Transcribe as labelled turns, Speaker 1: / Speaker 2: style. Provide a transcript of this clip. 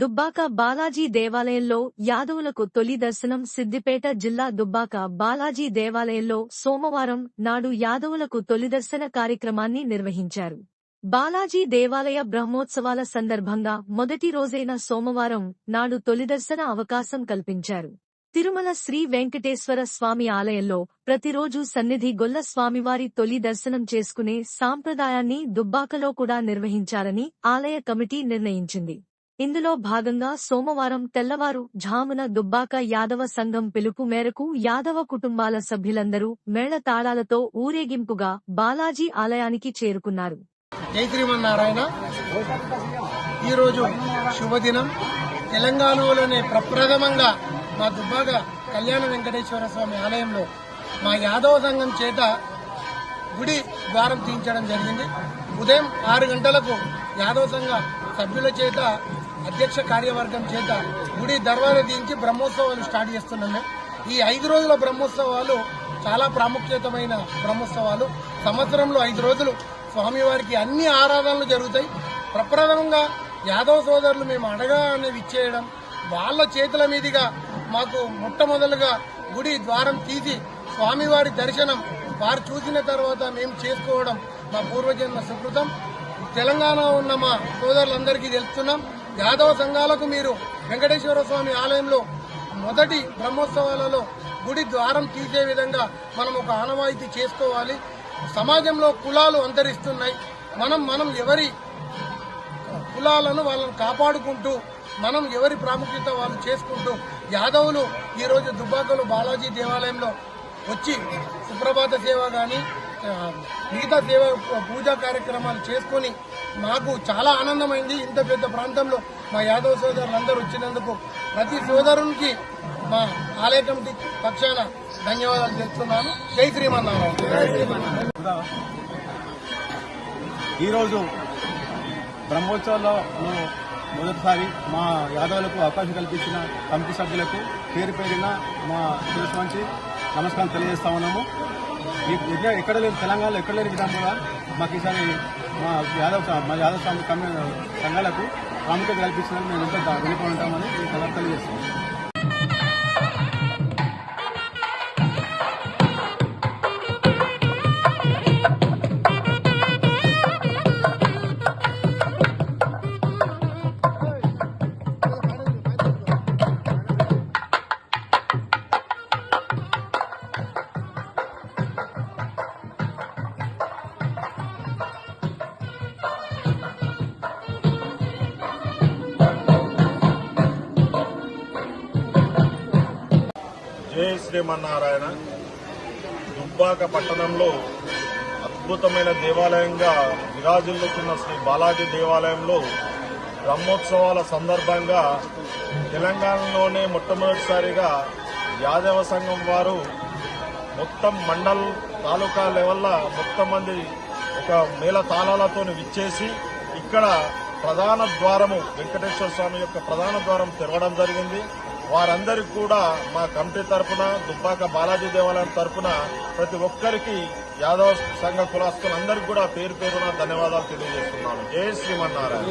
Speaker 1: దుబ్బాక బాలాజీ దేవాలయంలో యాదవులకు తొలి దర్శనం. సిద్దిపేట జిల్లా దుబ్బాక బాలాజీ దేవాలయంలో సోమవారం నాడు యాదవులకు తొలిదర్శన కార్యక్రమాన్ని నిర్వహించారు. బాలాజీ దేవాలయ బ్రహ్మోత్సవాల సందర్భంగా మొదటి రోజైన సోమవారం నాడు తొలిదర్శన అవకాశం కల్పించారు. తిరుమల శ్రీ వెంకటేశ్వర స్వామి ఆలయంలో ప్రతిరోజు సన్నిధి గొల్ల స్వామివారి తొలి దర్శనం చేసుకునే సాంప్రదాయాన్ని దుబ్బాకలో కూడా నిర్వహించాలని ఆలయ కమిటీ నిర్ణయించింది. ఇందులో భాగంగా సోమవారం తెల్లవారు ఝామున దుబ్బాక యాదవ సంఘం పిలుపు మేరకు యాదవ కుటుంబాల సభ్యులందరూ మేళతాళాలతో ఊరేగింపుగా బాలాజీ ఆలయానికి చేరుకున్నారు.
Speaker 2: జై శ్రీమన్నారాయణ. ఈరోజు శుభదినం. తెలంగాణలోనే ప్రప్రథమంగా మా దుబ్బాక కళ్యాణ వెంకటేశ్వర స్వామి ఆలయంలో మా యాదవ సంఘం చేత గుడి ద్వారం తీయించడం జరిగింది. ఉదయం 6 గంటలకు యాదవ సంఘ సభ్యుల చేత అధ్యక్ష కార్యవర్గం చేత గుడి దర్వాజా తీయించి బ్రహ్మోత్సవాలు స్టార్ట్ చేస్తున్నాము. ఈ 5 రోజుల బ్రహ్మోత్సవాలు చాలా ప్రాముఖ్యతమైన బ్రహ్మోత్సవాలు. సంవత్సరంలో 5 రోజులు స్వామివారికి అన్ని ఆరాధనలు జరుగుతాయి. ప్రప్రథమంగా యాదవ సోదరులు మేము అడగానే ఇచ్చేయడం, వాళ్ళ చేతుల మీదుగా మాకు మొట్టమొదలుగా గుడి ద్వారం తీసి స్వామివారి దర్శనం వారు చూసిన తర్వాత మేము చేసుకోవడం మా పూర్వజన్మ సుకృతం. తెలంగాణ ఉన్న మా సోదరులందరికీ తెలుస్తున్నాం. యాదవ సంఘాలకు మీరు వెంకటేశ్వర స్వామి ఆలయంలో మొదటి బ్రహ్మోత్సవాలలో గుడి ద్వారం తీసే విధంగా మనం ఒక ఆనవాయితీ చేసుకోవాలి. సమాజంలో కులాలు అంతరిస్తున్నాయి. మనం ఎవరి కులాలను వాళ్ళని కాపాడుకుంటూ మనం ఎవరి ప్రాముఖ్యత వాళ్ళు చేసుకుంటూ యాదవులు ఈరోజు దుబ్బాకలో బాలాజీ దేవాలయంలో వచ్చి సుప్రభాత సేవ కానీ మిగతా సేవ పూజా కార్యక్రమాలు చేసుకుని మాకు చాలా ఆనందమైంది. ఇంత పెద్ద ప్రాంతంలో మా యాదవ సోదరులందరూ వచ్చినందుకు ప్రతి సోదరునికి మా ఆలయ కమిటీ పక్షాన ధన్యవాదాలు తెలుపుతున్నాను. జై శ్రీమన్నారాయణ.
Speaker 3: ఈరోజు బ్రహ్మోత్సవాల్లో మొదటిసారి మా యాదవులకు అవకాశం కల్పించిన కమిటీ సభ్యులకు పేరు పేరిన మా శిరస్సు వంచి నమస్కారం తెలియజేస్తా ఉన్నాము. ఎక్కడ లేని తెలంగాణలో ఎక్కడ లేని విధంగా మాకు ఈసారి మా యాదవ స్వామి సంఘాలకు ప్రాముఖ్యత కల్పించినందుకు మేము ఎంతో వెనుక ఉంటామని ఈ సందర్భంగా తెలియజేస్తున్నాం.
Speaker 4: జై శ్రీమన్నారాయణ. దుబ్బాక పట్టణంలో అద్భుతమైన దేవాలయంగా విరాజిల్లుతున్న శ్రీ బాలాజీ దేవాలయంలో బ్రహ్మోత్సవాల సందర్భంగా తెలంగాణలోనే మొట్టమొదటిసారిగా యాదవ సంఘం వారు మొత్తం మండల్ తాలూకా లెవెల్ల మొత్తం మంది ఒక మేళ తాళాలతో విచ్చేసి ఇక్కడ ప్రధాన ద్వారము వెంకటేశ్వర స్వామి యొక్క ప్రధాన ద్వారం తెరవడం జరిగింది. వారందరికీ కూడా మా కమిటీ తరఫున దుబ్బాక బాలాజీ దేవాలయం తరఫున ప్రతి ఒక్కరికి యాదవ సంఘ కులస్తులందరికీ కూడా పేరు పేరున ధన్యవాదాలు తెలియజేస్తున్నాను. జై శ్రీమన్నారాయణ.